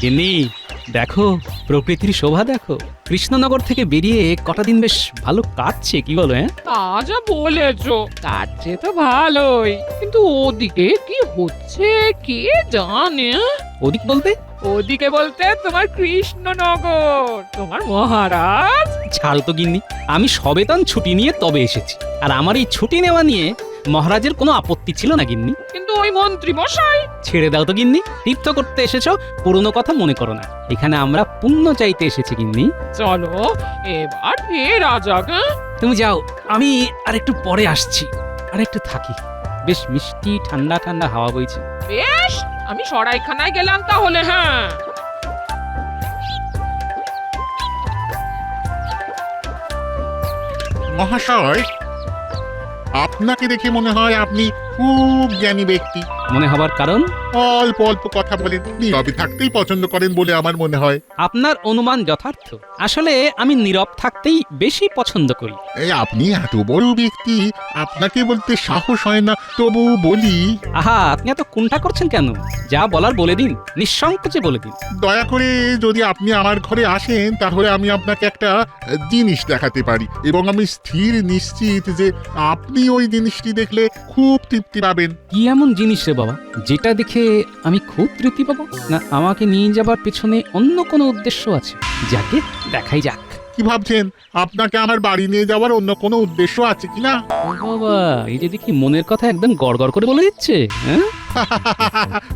গিন্নি দেখো, প্রকৃতির শোভা দেখো। কৃষ্ণনগর থেকে বেরিয়ে কটা দিন বেশ ভালো কাটছে, কি বলো? হ্যাঁ, তা যা বলেছো, কাটছে তো ভালোই, কিন্তু ওদিকে কি হচ্ছে কে জানে? ওদিক বলতে? ওদিকে বলতে তোমার কৃষ্ণনগর, তোমার মহারাজ। ছাড় তো গিন্নি, আমি সবেতন ছুটি নিয়ে তবে এসেছি, আর আমার এই ছুটি নেওয়া নিয়ে মহারাজের কোনো আপত্তি ছিল না গিন্নি। কিন্তু ওই মন্ত্রী মশাই। ছেড়ে দাও তো গিন্নি, তীর্থ করতে এসেছো, পুরনো কথা মনে করো না। এখানে আমরা পুণ্য চাইতে এসেছি গিন্নি। চলো এবার ফেরা যাক। তুমি যাও, আমি আর একটু পরে আসছি, আর একটু থাকি। বেশ মিষ্টি ঠান্ডা ঠান্ডা হাওয়া বইছে। বেশ, আমি সরাইখানায় গেলাম তাহলে। হ্যাঁ, মহাশয়, আপনাকে দেখে মনে হয় আপনি খুব জ্ঞানী ব্যক্তি। মনে হবার কারণ? অল্প অল্প কথা বলেন, নীরবে থাকতেই পছন্দ করেন বলে আমার মনে হয়। আপনার অনুমান যথার্থ। আসলে আমি নীরব থাকতেই বেশি পছন্দ করি। এই আপনি এত বড় ব্যক্তি, আপনাকে বলতে সাহস হয় না, তবু বলি। আহা, আপনি এত কুণ্ঠা করছেন কেন? যা বলার বলে দিন, নিঃসংকোচে বলে দিন। দয়া করে যদি আপনি আমার ঘরে আসেন, তাহলে আমি আপনাকে একটা জিনিস দেখাতে পারি, এবং আমি স্থির নিশ্চিত যে আপনি ওই জিনিসটি দেখলে খুব তৃপ্তি পাবেন। কি এমন জিনিস রে বাবা, যেটা দেখে আমি খুব তৃপ্তি পাবো? না আমাকে নিয়ে যাবার পেছনে অন্য কোনো উদ্দেশ্য আছে? যাকে দেখাই যাক। কি ভাবছেন, আপনাকে আমার বাড়ি নিয়ে যাওয়ার অন্য কোনো উদ্দেশ্য আছে কিনা? ও বাবা, এই যে দেখি মনের কথা একদম গড়গড় করে বলে দিচ্ছে। হ্যাঁ,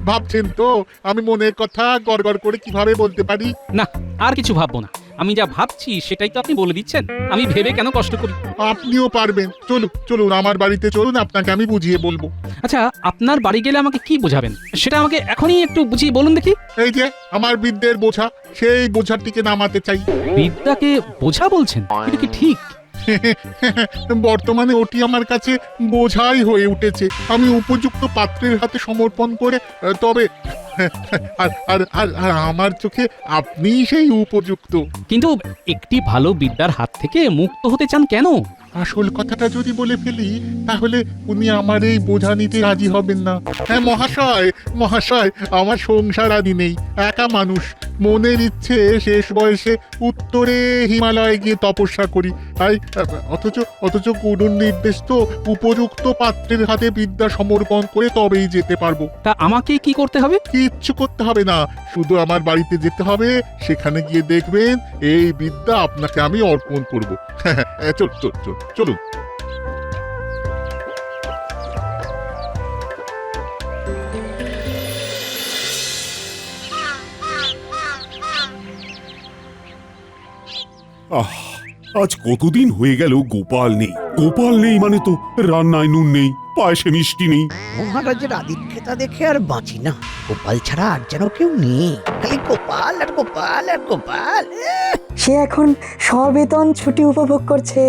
ভাবছেন তো আমি মনের কথা গড়গড় করে কিভাবে বলতে পারি? না আর কিছু ভাববো না। আমি যা ভাবছি সেটাই তো আপনি বলে দিচ্ছেন। আমি ভেবে কেন কষ্ট করি? আপনিও পারবেন। চলুন চলুন, আমার বাড়িতে চলুন, আপনাকে আমি বুঝিয়ে বলবো। আচ্ছা, আপনার বাড়ি গেলে আমাকে কি বোঝাবেন সেটা আমাকে এখনই একটু বুঝিয়ে বলুন দেখি। এই যে আমার বিদ্যের বোঝা, সেই বোঝাটিকে নামাতে চাই। বিদ্যাকে বোঝা বলছেন? এটা কি ঠিক? বর্তমানে ওটি আমার কাছে বোঝাই হয়ে উঠেছে। আমি উপযুক্ত পাত্রের হাতে সমর্পণ করে তবে আর আর আর আর আমার চোখে আপনিই সেই উপযুক্ত। কিন্তু একটি ভালো বিদ্যার হাত থেকে মুক্ত হতে চান কেন? আসল কথাটা যদি বলে ফেলি, তাহলে উনি আমার এই বোঝা নিতে রাজি হবেন না। হ্যাঁ মহাশয়, মহাশয়, আমার সংসার আদি নেই, একা মানুষ। মনের ইচ্ছে শেষ বয়সে উত্তরে হিমালয়ে গিয়ে তপস্যা করি। তাই অথচ অথচ করুণ নির্দেশ তো উপযুক্ত পাত্রের হাতে বিদ্যা সমর্পণ করে তবেই যেতে পারবো। তা আমাকে কি করতে হবে? কিচ্ছু করতে হবে না, শুধু আমার বাড়িতে যেতে হবে। সেখানে গিয়ে দেখবেন এই বিদ্যা আপনাকে আমি অর্পণ করবো। চল চল চল চলুন। আহ, আজ কতদিন হয়ে গেল গোপাল নেই। গোপাল নেই মানে তো রান্নায় নুন নেই, পায়েসে মিষ্টি নেই। মহারাজের আদিক্ষেতা দেখে আর বাঁচি না। গোপাল ছাড়া আর যেন কেউ নেই, খালি গোপাল আর গোপাল আর গোপাল। সে এখন সবেতন ছুটি উপভোগ করছে।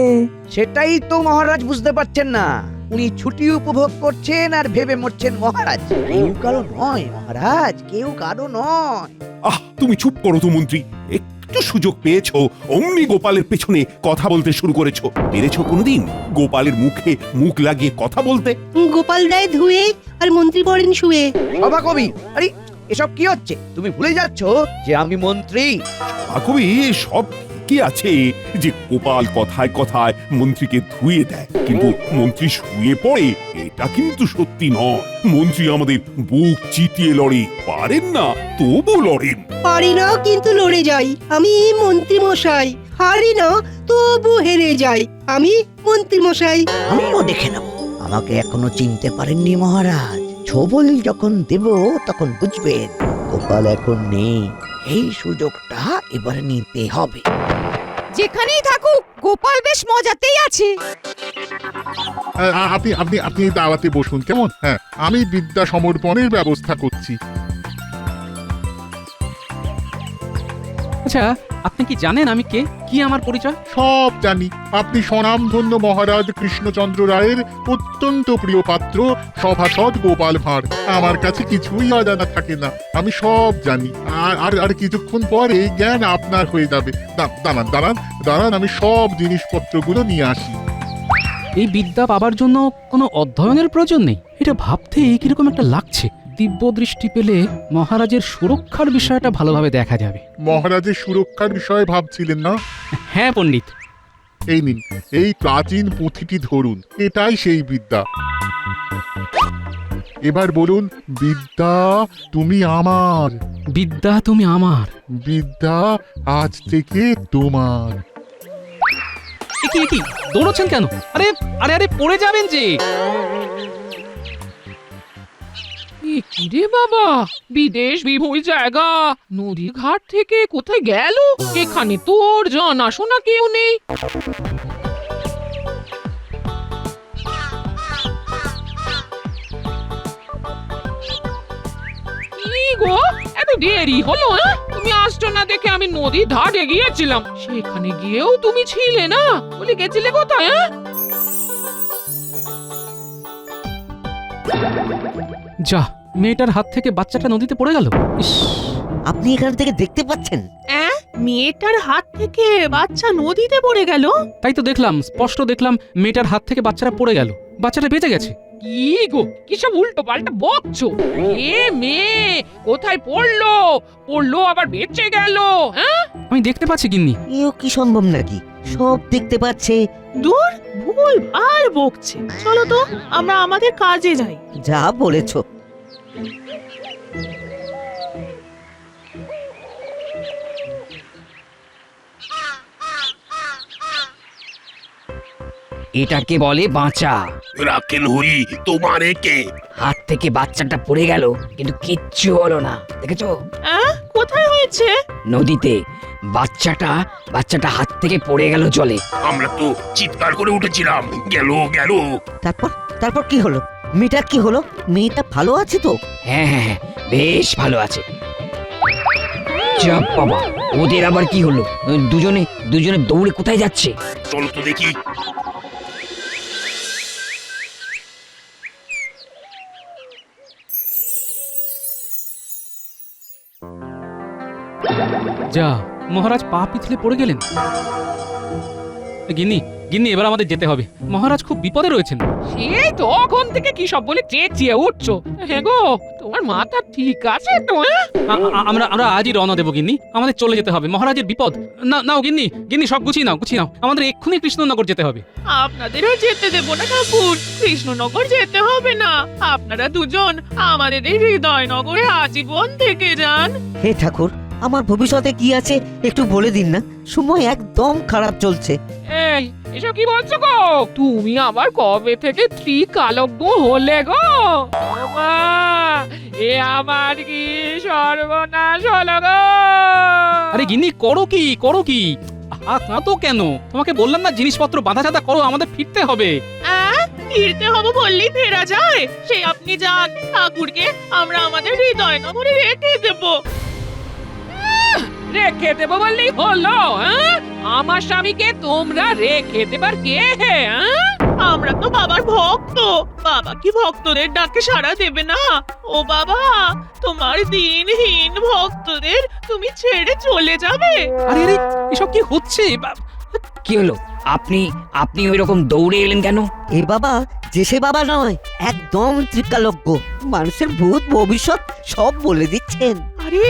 সেটাই তো মহারাজ বুঝতে পারছেন না। উনি ছুটি উপভোগ করছেন আর ভেবে মরছেন মহারাজ। কেউ কারো নয় মহারাজ, কেউ কারো নয়। আহ, তুমি চুপ করো তো মন্ত্রী। একটু সুযোগ পেয়েছো, অমনি গোপালের পেছনে কথা বলতে শুরু করেছো। পেরেছো কোনোদিন গোপালের মুখে মুখ লাগিয়ে কথা বলতে? গোপাল দেয় ধুয়ে আর মন্ত্রী পড়েন শুয়ে। সভা কবি, আরে এসব কি হচ্ছে? তুমি ভুলে যাচ্ছ যে আমি মন্ত্রী। কবি, সব কি আছে যে গোপাল কথায় কথায় মন্ত্রীকে ধুয়ে দেয়, কিন্তু মন্ত্রী শুয়ে পড়ে এটা কিন্তু সত্যি নয়। মন্ত্রী আমাদের বুক চিতিয়ে লড়ে, পারেন না তবু লড়েন। পারি না কিন্তু লড়ে যাই, আমি মন্ত্রী মশাই। হারি না তবু হেরে যাই, আমি মন্ত্রী মশাই। আমিও দেখে নেব। আমাকে এখনো চিনতে পারেননি মহারাজ। ছবল যখন দেব তখন বুঝবেন গোপাল এখন নেই। এই সুযোগটা এবার নিতে হবে। যেখানেই থাকুক গোপাল বেশ মজাতেই আছে। আপনি আপনি আপনি দাওয়াতে বসুন কেমন? হ্যাঁ, আমি বিদ্যা সমর্পণের ব্যবস্থা করছি। আচ্ছা, আপনি কি জানেন আমি কে? কি আমার পরিচয়? সব জানি। আপনি স্বনামধন্য মহারাজ কৃষ্ণচন্দ্র রায়ের অত্যন্ত প্রিয় পাত্র, সভাসদ গোপাল ভাঁড়। আমার কাছে কিছুই অজানা থাকে না, আমি সব জানি। আর আর কিছুক্ষণ পরে জ্ঞান আপনার হয়ে যাবে। দাঁড়ান দাঁড়ান দাঁড়ান, আমি সব জিনিসপত্রগুলো নিয়ে আসি। এই বিদ্যা পাবার জন্য কোনো অধ্যয়নের প্রয়োজন নেই। এটা ভাবতে কিরকম একটা লাগছে। দিব্য দৃষ্টি পেলে মহারাজের সুরক্ষার বিষয়টা ভালোভাবে দেখা যাবে। মহারাজের সুরক্ষার বিষয়ে ভাবছিলেন না? হ্যাঁ পণ্ডিত। এই নিন, এই প্রাচীন পুঁথিটি ধরুন, এটাই সেই বিদ্যা। এবার বলুন, বিদ্যা তুমি আমার, বিদ্যা তুমি আমার। বিদ্যা আজ থেকে তোমার। এ কি দৌড়চ্ছেন কেন? আরে আরে আরে পড়ে যাবেন যে। এ কি রে বাবা, বিদেশ বিভুঁই জায়গা, নদীর ঘাট থেকে কোথায় গেল? এখানে তোর জানাশোনা কেউ নেই। কি গো, এত দেরি হলো? তুমি আসছো না দেখে আমি নদীর ধারে গিয়েছিলাম, সেখানে গিয়েও তুমি ছিলে না। বলে গেছিলে কোথায়? যা, মেয়েটার হাত থেকে বাচ্চাটা নদীতে পড়ে গেল। ইস, আপনি এখান থেকে দেখতে পাচ্ছেন? মেয়েটার হাত থেকে বাচ্চা নদীতে পড়ে গেল। তাই তো দেখলাম, স্পষ্ট দেখলাম মেয়েটার হাত থেকে বাচ্চাটা পড়ে গেল। বাচ্চাটা বেঁচে গেছে। কি গো, কিসব উল্টো পাল্টা বকছো? এ মেয়ে কোথায় পড়লো? পড়লো আবার বেঁচে গেল? হ্যাঁ, আমি দেখতে পাচ্ছি গিন্নি। এও কি সম্ভব নাকি? সব দেখতে পাচ্ছে। দূর, ভুল আর বকছে। চলো তো আমরা আমাদের কাজে যাই। যা বলেছ। এটাকে বলে বাঁচা। রাখেন হরি, তোমার একে হাত থেকে বাচ্চাটা পড়ে গেল, কিন্তু কিচ্ছু হলো না। দেখেছো? কোথায় হয়েছে? নদীতে। বাচ্চাটা হাত থেকে পড়ে গেল জলে। আমরা তো চিৎকার করে উঠেছিলাম, গেল গেল। তারপর কি হলো? মেয়েটা কি হলো? মেয়েটা ভালো আছে তো? হ্যাঁ, বেশ ভালো আছে। চাপ বাবা, ওদের আবার কি হলো? দুজনে দৌড়ে কোথায় যাচ্ছে? চলো তো দেখি। যা, মহারাজ পা পিছলে পড়ে গেলেন। গিন্নি এবার আমাদের যেতে হবে। মহারাজ খুব বিপদে রয়েছেন। সেই তখন থেকে কি সব বলে চেঁচিয়ে উঠছো? হ্যাঁ গো, তোমার মাথা ঠিক আছে তো? আমরা আজই রওনা দেবো গিন্নি। আমাদের চলে যেতে হবে, মহারাজের বিপদ। নাও গিন্নি সব গুছিয়ে নাও। আমাদের এক্ষুনি কৃষ্ণনগর যেতে হবে। আপনাদেরও যেতে দেবো না ঠাকুর। কৃষ্ণনগর যেতে হবে না। আপনারা দুজন আমাদের এই হৃদয়নগরে আজীবন থেকে যান। হে ঠাকুর, আমার ভবিষ্যতে কি আছে একটু বলে দিন না। সময় একদম খারাপ চলছে। এই, এসব কি বলছো গো? তুমি আবার কবে থেকে ত্রিকালজ্ঞ হলে গো? মা, এ আমার কি সর্বনাশ হলো গো? আরে গিন্নি, করো কি? তো কেন? তোমাকে বললাম না, জিনিসপত্র বাঁধা করো, আমাদের ফিরতে হবে। ফিরতে হবে বললেই ফেরা যায়? সে আপনি যান, ঠাকুরকে আমরা আমাদের হৃদয়নগরে রেখে দেবো। রেখে দেবো বললেই হলো? আমার স্বামীকে তোমরা রেখে দেবার কে? আমরা তো বাবার ভক্ত। বাবা কি ভক্তদের ডাকে সাড়া দেবে না? ও বাবা, তোমার দিনহীন ভক্তদের তুমি ছেড়ে চলে যাবে? আরে এসব কি হচ্ছে? কি হলো? আপনি ওই রকম দৌড়ে এলেন কেন? এ বাবা যে সে বাবা নয়, একদম ত্রিকালজ্ঞ। মানুষের ভূত ভবিষ্যৎ সব বলে দিচ্ছেন। আরে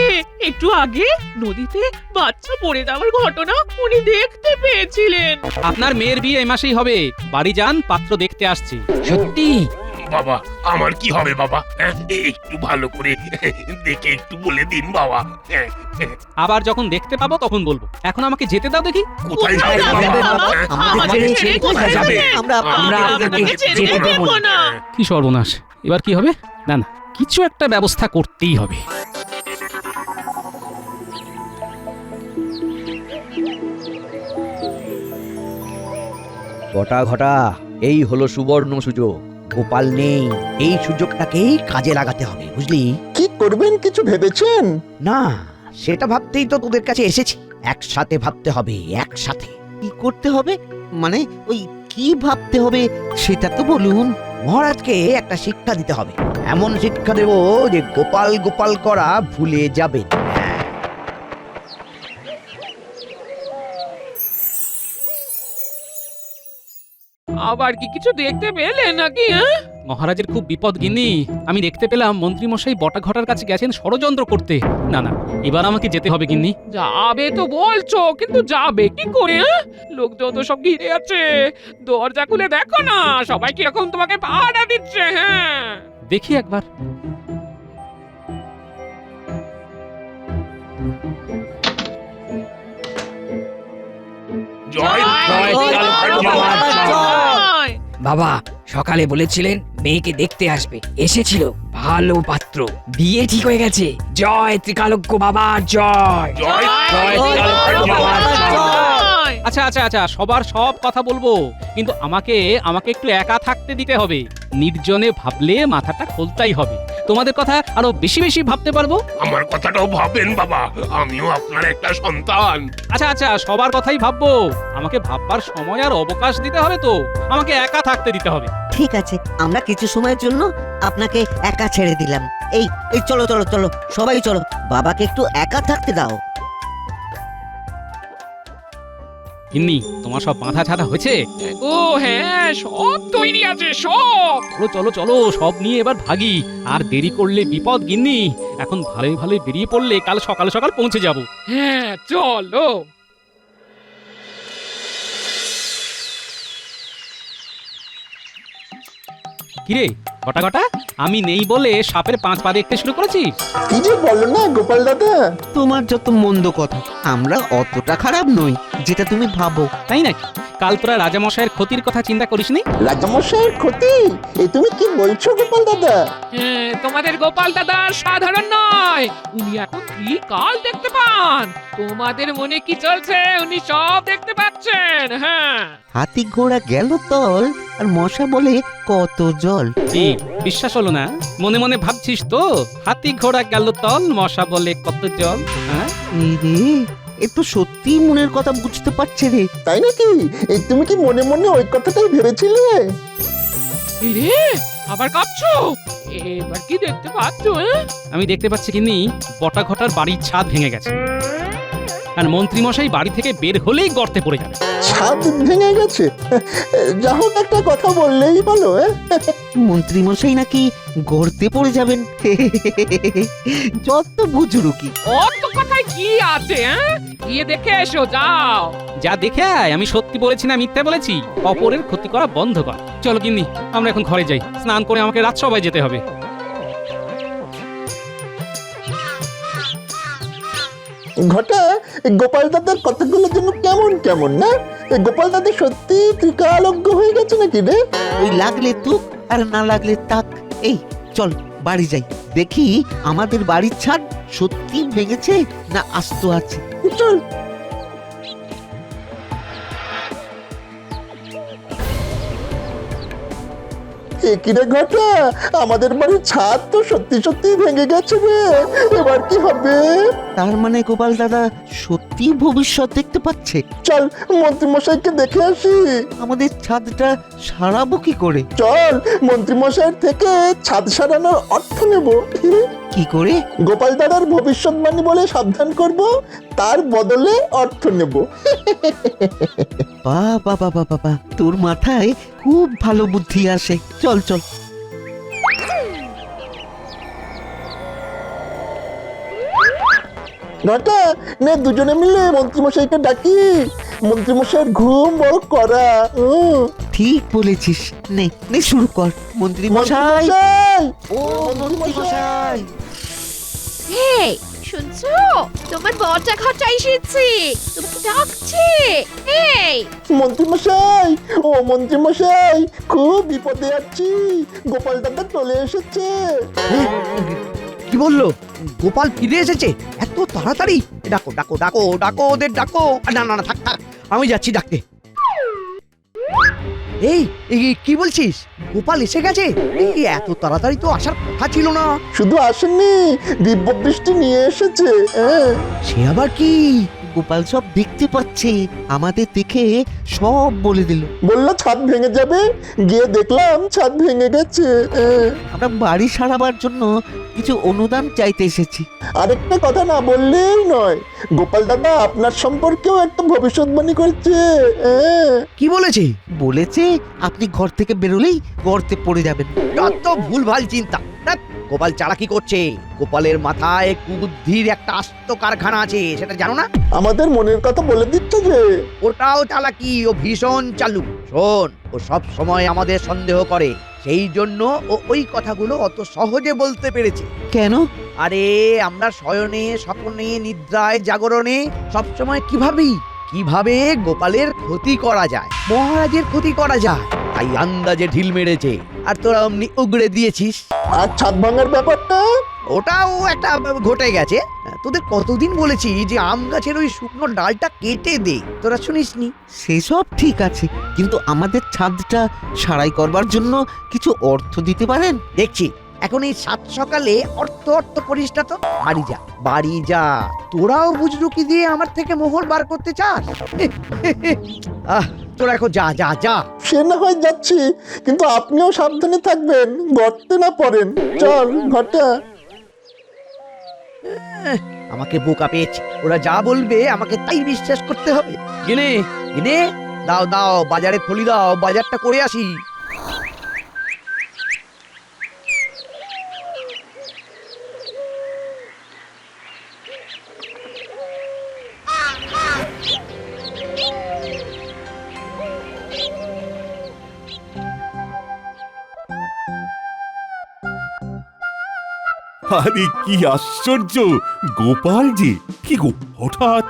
একটু আগে নদীতে বাচ্চা পড়ে যাওয়ার ঘটনা উনি দেখতে পেয়েছিলেন। আপনার মেয়ের বিয়ে এই মাসেই হবে। বাড়ি যান, পাত্র দেখতে আসছি। সত্যি? বাবা, আমার কি হবে বাবা? একটু ভালো করে দেখে একটু বলে দিন বাবা। আবার যখন দেখতে পাবো তখন বলবো। এখন আমাকে যেতে দাও দেখি। কোথায় কোথায় যাবে যাবে বাবা? বাবা? আমাদের ছেড়ে কোথায় যাবে? আমরা আপনাকে যেতে দেব না। কি সর্বনাশ! এবার কি হবে? না, কিছু একটা ব্যবস্থা করতেই হবে। ঘটা এই হলো সুবর্ণ সুযোগ। গোপাল নেই, এই সুযোগটাকেই কাজে লাগাতে হবে, বুঝলি? কি করবেন কিছু ভেবেছেন? না, সেটা ভাবতেই তো তোদের কাছে এসেছি। একসাথে ভাবতে হবে, একসাথে। কি করতে হবে মানে? ওই কি ভাবতে হবে সেটা তো বলুন। মহারাজকে একটা শিক্ষা দিতে হবে। এমন শিক্ষা দেব যে গোপাল গোপাল করা ভুলে যাবেন। আবার কি কিছু দেখতে পেলে নাকি? মহারাজের খুব বিপদ গিন্নি। আমি দেখতে পেলাম মন্ত্রীমশাই বটা ঘটার কাছে গেছেন ষড়যন্ত্র করতে। না না, এবার আমাকে যেতে হবে গিন্নি। যাবে তো বলছো, কিন্তু যাবে কি করে? হ্যাঁ? লোকজন তো সব ঘিরে আছে, দরজা খুলে দেখো না, সবাই কিরকম তোমাকে পাহারা দিচ্ছে। হ্যাঁ, দেখি একবার। জয় জয় কালুকালু বাবার জয়। বাবা সকালে বলেছিলেন মেয়েকে দেখতে আসবে, এসেছিল, ভালো পাত্র, বিয়ে ঠিক হয়ে গেছে। জয় ত্রিকালজ্ঞ বাবার জয়। জয় জয় ত্রিকালজ্ঞ বাবার জয়। আচ্ছা আচ্ছা আচ্ছা, সবার সব কথা বলবো, কিন্তু আমাকে একটু একা থাকতে দিতে হবে। নির্জনে ভাবলে মাথাটা খোলতাই হবে। তোমাদের কথা আরো বেশি বেশি ভাবতে পারবো। আমার কথাটাও ভাবেন বাবা, আমিও আপনার একটা সন্তান। আচ্ছা আচ্ছা, সবার কথাই ভাববো। আমাকে ভাববার সময় আর অবকাশ দিতে হবে তো, আমাকে একা থাকতে দিতে হবে। ঠিক আছে, আমরা কিছু সময়ের জন্য আপনাকে একা ছেড়ে দিলাম। এই এই চলো চলো চলো, সবাই চলো, বাবাকে একটু একা থাকতে দাও। গিন্নি, তোমার সব বাঁধা ছাড়া হয়েছে? ও হ্যাঁ, সব তৈরি আছে সব। চলো চলো চলো, সব নিয়ে এবার ভাগি। আর দেরি করলে বিপদ গিন্নি। এখন ভালোই ভালোই বেরিয়ে পড়লে কাল সকাল সকাল পৌঁছে যাব। হ্যাঁ চলো। কিরে ঘটা ঘটা, আমি নেই বলে সাপের 5 পা দেখতে শুরু করেছিস? কি যে বলো না গোপাল দাদা। তোমার যত মন্দ কথা, আমরা অতটা খারাপ নই যেটা তুমি ভাবো। তাই নাকি? কাল তোরা রাজামশাইয়ের ক্ষতির কথা চিন্তা করিসনি? রাজামশাইয়ের ক্ষতি? এ তুমি কি বলছো গোপাল দাদা? হ্যাঁ, তোমাদের গোপাল দাদা সাধারণ নয়, উনি এখন ত্রিকাল দেখতে পান। তোমাদের মনে কি চলছে উনি সব দেখতে পাচ্ছেন। হ্যাঁ, হাতি ঘোড়া গেল তল, আর মশা বলে কত জল। কি বিশ্বাস হলো না? মনে মনে ভাবছিস তো হাতি ঘোড়া গেল তল, মশা বলে কত জল। হ্যাঁ, এই রে, এ তো সত্যি মনের কথা বুঝতে পারছে রে। তাই নাকি? এই তুমি কি মনে মনে ওই কথাটাই ভেবেছিলে? এই রে, আবার কাঁপছো? এবার কি দেখতে পাচ্ছ? হ্যাঁ, আমি দেখতে পাচ্ছি কিন্নি, বটা ঘটার বাড়ির ছাদ ভেঙে গেছে। আর মন্ত্রীমশাই বাড়ি থেকে বের হলেই গর্তে পড়ে যাবে। ছাদ ভেঙে গেছে? যা হোক, একটা কথা বললেই ভালো। মন্ত্রী মশাই নাকি গর্তে পড়ে যাবেন? যত বুজরুকি। অত কথায় কি আছে? হ্যাঁ, গিয়ে দেখে এসো, যাও। যা দেখে আয়, আমি সত্যি বলেছি না মিথ্যা বলেছি? অপরের ক্ষতি করা বন্ধ কর। চলো গিন্নি, আমরা এখন ঘরে যাই। স্নান করে আমাকে রাজসভায় যেতে হবে। ঘটা, গোপাল দাদার কথাগুলো যেন কেমন কেমন না? গোপাল দাদা সত্যি ত্রিকালজ্ঞ হয়ে গেছে নাকি রে? ওই লাগলে তুক আর না লাগলে তাক। এই চল বাড়ি যাই, দেখি আমাদের বাড়ির ছাদ সত্যি ভেঙেছে না আস্ত আছে। চল। কিরে ঘটা, আমাদের বাড়ির ছাদ তো সত্যি সত্যি ভেঙে গেছে রে। এবার কি হবে? তার মানে গোপাল দাদা সত্যি ভবিষ্যৎ দেখতে পাচ্ছে। চল মন্ত্রী মশাইকে দেখে আসি। আমাদের ছাদটা সারাবো কি করে? চল মন্ত্রী মশাইয়ের থেকে ছাদ সারানোর অর্থ নেব। কি করে? গোপাল দাদার ভবিষ্যৎবাণী বলে সাবধান করব, তার বদলে অর্থ নেব। বাবা বাবা বাবা, তোর মাথায় খুব ভালো বুদ্ধি আসে। চল চল। ঘটা, নে দুজনে মিলে মন্ত্রীমশাইকে ডাকি। মন্ত্রীমশাইয়ের ঘুম বড় করা। ঠিক বলেছিস, নে নে শুরু কর। মন্ত্রী মশাই, মশাই! ও মন্ত্রী মশাই। এই শুনছো, তোমার বটা ঘটা এসেছে, তোমাকে ডাকছে। এই মন্ত্রীমশাই, ও মন্ত্রীমশাই, খুব বিপদে আছি। গোপাল দাদা চলে এসেছে। কি বললো? গোপাল ফিরে এসেছে এত তাড়াতাড়ি? ডাকো ডাকো ডাকো ডাকো, ওদের ডাকো। না না না, থাক থাক, আমি যাচ্ছি ডাকতে। এই কি বলছিস? গোপাল এসে গেছে? এই এত তাড়াতাড়ি তো আসার কথা ছিল না। শুধু আসেননি, দিব্য দৃষ্টি নিয়ে এসেছে। সে আবার কি? গোপাল সব দেখতে পাচ্ছে, আমাদের দেখে সব বলে দিল। বললো ছাদ ভেঙে যাবে, গিয়ে দেখলাম ছাদ ভেঙে গেছে। আমরা বাড়ি সারাবার জন্য কিছু অনুদান চাইতে এসেছি। আরেকটা কথা না বললেই নয়, গোপাল দাদা আপনার সম্পর্কেও একটা ভবিষ্যৎবাণী করেছে। কি বলেছে? বলেছে আপনি ঘর থেকে বেরোলেই গর্তে পড়ে যাবেন। যত ভুলভাল চিন্তা। ধ্যাৎ, গোপাল চালাকি করছে। গোপালের মাথায় কুবুদ্ধির একটা আস্ত কারখানা আছে, সেটা জানো না? আমাদের মনের কথা বলে দিচ্ছে যে ওটাও চালাকি, ও ভীষণ চালু। শোন, ও সব সময় আমাদের সন্দেহ করে, সেই জন্য ও ওই কথাগুলো অত সহজে বলতে পেরেছে। কেন? আরে আমরা শয়নে স্বপ্নে নিদ্রায় জাগরণে সবসময় কিভাবে গোপালের ক্ষতি করা যায়, মহারাজের ক্ষতি করা যায়, তাই আন্দাজে ঢিল মেরেছে। আর তোরা অমনি উগড়ে দিয়েছিস। আর ছাদ ভাঙার ব্যাপারটা ওটাও একটা ঘটে গেছে। তোদের কতদিন বলেছি যে আম গাছের ওই শুকনো ডালটা কেটে দে, তোরা শুনিসনি। সেসব ঠিক আছে, কিন্তু আমাদের ছাদটা সারাই করবার জন্য কিছু অর্থ দিতে পারেন? দেখছি এখন এই সাত সকালে অর্থ করিস না তো। বাড়ি যা। তোরাও বুজরুকি দিয়ে আমার থেকে মোহর বার করতে চাস? তোরা এখন যা যা যা। সে না হয় যাচ্ছি, কিন্তু আপনিও সাবধানে থাকবেন, গর্তে না পড়েন। চল ঘটা। আমাকে বোকা পেয়েছে। ওরা যা বলবে আমাকে তাই বিশ্বাস করতে হবে। গিনে দাও বাজারে থলি দাও, বাজারটা করে আসি। আরে কি আশ্চর্য, গোপাল যে কি গো হঠাৎ।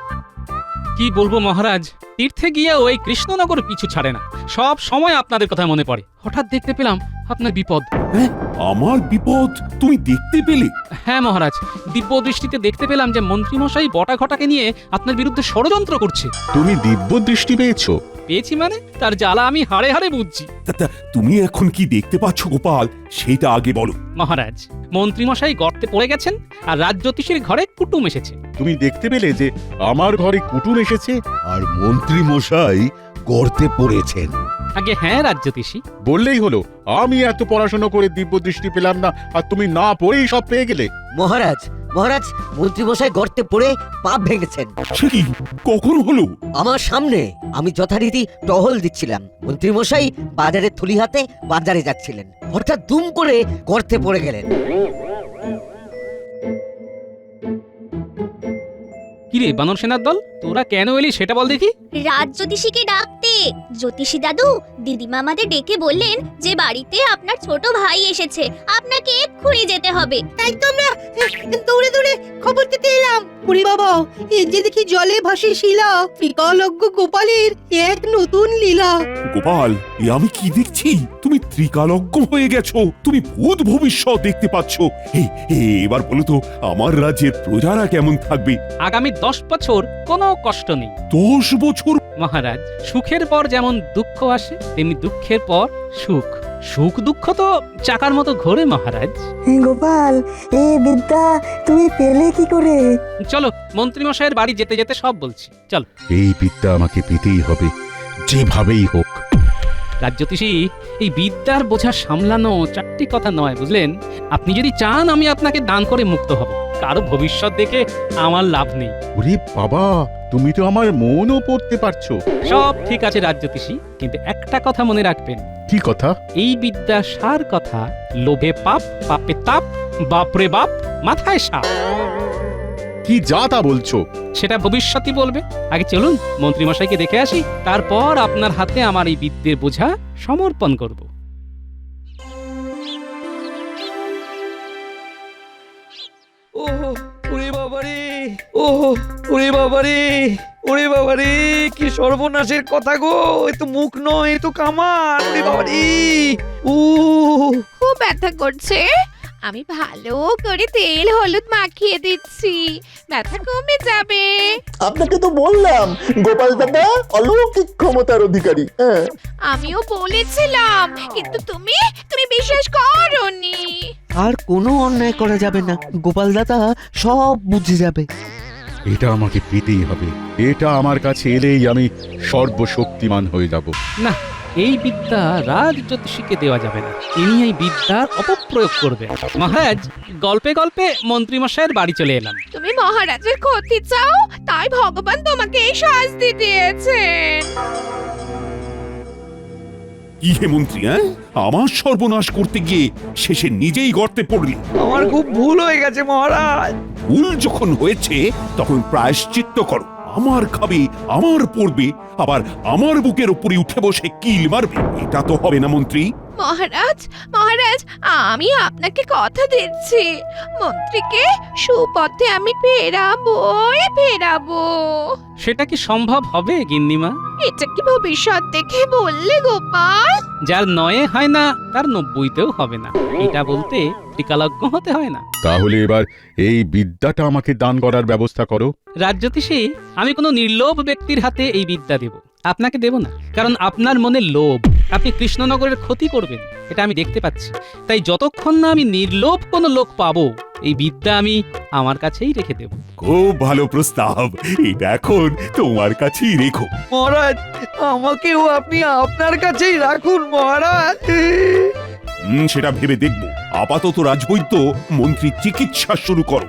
কি বলবো মহারাজ, তীর্থে গিয়ে ওই কৃষ্ণনগর পিছু ছাড়ে না। সব সময় আপনাদের কথা মনে পড়ে। হঠাৎ দেখতে পেলাম আপনার বিপদ। হ্যাঁ, আমার বিপদ তুমি দেখতে পেলে? হ্যাঁ মহারাজ, দিব্য দৃষ্টিতে দেখতে পেলাম যে মন্ত্রীমশাই বটা ঘটাকে নিয়ে আপনার বিরুদ্ধে ষড়যন্ত্র করছে। তুমি দিব্য দৃষ্টি পেয়েছো? পেয়েছি মানে তার জ্বালা আমি হাড়ে হাড়ে বুঝছি। তা তুমি এখন কি দেখতে পাচ্ছ গোপাল, সেটা আগে বলো। মহারাজ, মন্ত্রীমশাই গর্তে পড়ে গেছেন আর রাজজ্যোতিষীর ঘরে কুটুম এসেছে। তুমি দেখতে পেলে যে আমার ঘরে কুটুম এসেছে আর মন্ত্রী মশাই গর্তে পড়েছেন? আগে হ্যাঁ রাজজ্যোতিষী। বললেই হলো, আমি এত পড়াশোনা করে দিব্য দৃষ্টি পেলাম না, আর তুমি না পড়েই সব পেয়ে গেলে। মহারাজ মন্ত্রীমশাই গর্তে পড়ে পা ভেঙেছেন। সে কি, কখন হলো? আমার সামনে। আমি যথারীতি টহল দিচ্ছিলাম। মন্ত্রীমশাই বাজারের থলি হাতে বাজারে যাচ্ছিলেন, হঠাৎ দুম করে গর্তে পড়ে গেলেন। কিরে বানর সেনার দল, তোরা কেন এলি সেটা বল দেখি। রাজ জ্যোতিষীকে ডাকতে। জ্যোতিষী দাদু, দিদিমা আমাদের ডেকে বললেন যে বাড়িতে আপনার ছোট ভাই এসেছে, আপনাকে এক্ষুনি যেতে হবে। তাই তো আমরা দৌড়ে খবর দিতে এলাম। ওরে বাবা, এই যে দেখি জলে ভাসে শিলা, ত্রিকালজ্ঞ গোপালের এক নতুন লীলা। গোপাল, এ আমি কি দেখছি? তুমি ত্রিকালজ্ঞ হয়ে গেছো, তুমি ভূত ভবিষ্যৎ দেখতে পাচ্ছ। এবার বলো তো, আমার রাজ্যের প্রজারা কেমন থাকবে? আগামী 10 বছর কোনো কষ্ট নেই। 10 বছর? মহারাজ, সুখের পর যেমন দুঃখ আসে, তেমনি দুঃখের পর সুখ। সুখ দুঃখ তো চাকার মতো ঘোরে মহারাজ। গোপাল, এই বিদ্যা তুমি পেলে কি করে? চলো, মন্ত্রীমশাইয়ের বাড়ি যেতে যেতে সব বলছি। চল। এই বিদ্যা আমাকে পেতেই হবে, যেভাবেই হোক। রাজজ্যোতিষী, এই বিদ্যার বোঝা সামলানো চারটি কথা নয়, বুঝলেন? আপনি যদি চান আমি আপনাকে দান করে মুক্ত হব, কারো ভবিষ্যৎ দেখে আমার লাভ নেই। ওরে বাবা, তুমি তো আমার মনও পড়তে পারছো। সব ঠিক আছে রাজজ্যোতিষী, কিন্তু একটা কথা মনে রাখবেন। কি কথা? এই বিদ্যা সার কথা, লোভে পাপ, পাপে তাপ, বাপরে বাপ, মাথায় সাপ। কি যা তা বলছো? সেটা ভবিষ্যৎই বলবে। আগে চলুন মন্ত্রীমশাইকে দেখে আসি, তারপর আপনার হাতে আমার এই বিদ্যের বোঝা সমর্পণ করব। ওরে বাবারে, কি সর্বনাশের কথা গো! এ তো মুখ নয়, এ তো কামান। ওরে বাবারে, খুব ব্যথা করছে। আমি ভালো করে তেল হলুদ মাখিয়ে দিচ্ছি, ব্যথা কমে যাবে। আপনাকে তো বললাম গোপাল দাদা অলৌকিক ক্ষমতার অধিকারী। হ্যাঁ, আমিও বলেছিলাম, কিন্তু তুমি বিশ্বাস করোনি। আর কোনো অন্যায় করা যাবে না, গোপাল দাদা সব বুঝে যাবে। এটা আমাকে পেতেই হবে। এটা আমার কাছে এলেই আমি সর্বশক্তিমান হয়ে যাব। না, এই বিদ্যা রাজ জ্যোতিষীকে দেওয়া যাবে না, ইনি এই বিদ্যার অপপ্রয়োগ করবেন। মহারাজ, গল্পে গল্পে মন্ত্রীমশাইয়ের বাড়ি চলে এলাম। তুমি মহারাজের ক্ষতি চাও, তাই ভগবান তোমাকে এই শাস্তি দিয়েছেন। কি হে মন্ত্রী, হ্যাঁ? আমার সর্বনাশ করতে গিয়ে শেষে নিজেই গর্তে পড়লি। আমার খুব ভুল হয়ে গেছে মহারাজ। ভুল যখন হয়েছে তখন প্রায়শ্চিত্ত করো। আমার খাবে, আমার পড়বে, আবার আমার বুকের উপরে উঠে বসে কিল মারবে, এটা তো হবে না মন্ত্রী। মহারাজ, মহারাজ, আমি আপনাকে কথা দিচ্ছি, মন্ত্রীকে সুপথে আমি ফেরাবো। সেটা কি সম্ভব হবে গিন্নিমা? এটা কি ভবিষ্যৎ দেখে বললে গোপাল? যার 9 হয় না তার 90তেও হবে না, এটা বলতে ত্রিকালজ্ঞ হতে হয় না। তাহলে এবার এই বিদ্যাটা আমাকে দান করার ব্যবস্থা করো। রাজজ্যোতিষী, আমি কোনো নির্লোভ ব্যক্তির হাতে এই বিদ্যা দেব, আপনাকে দেব না। কারণ আপনার মনে লোভ, আপনি কৃষ্ণনগরের ক্ষতি করবেন, এটা আমি দেখতে পাচ্ছি। তাই যতক্ষণ না আমি নির্লোভ কোনো লোক পাবো, এই বিদ্যা আমি আমার কাছেই রেখে দেব। খুব ভালো প্রস্তাব, এটা এখন তোমার কাছেই রেখো। মহারাজ, আমাকেও আপনি আপনার কাছেই রাখুন মহারাজ। সেটা ভেবে দেখবো। আপাতত রাজবৈদ্য মন্ত্রী চিকিৎসা শুরু করো।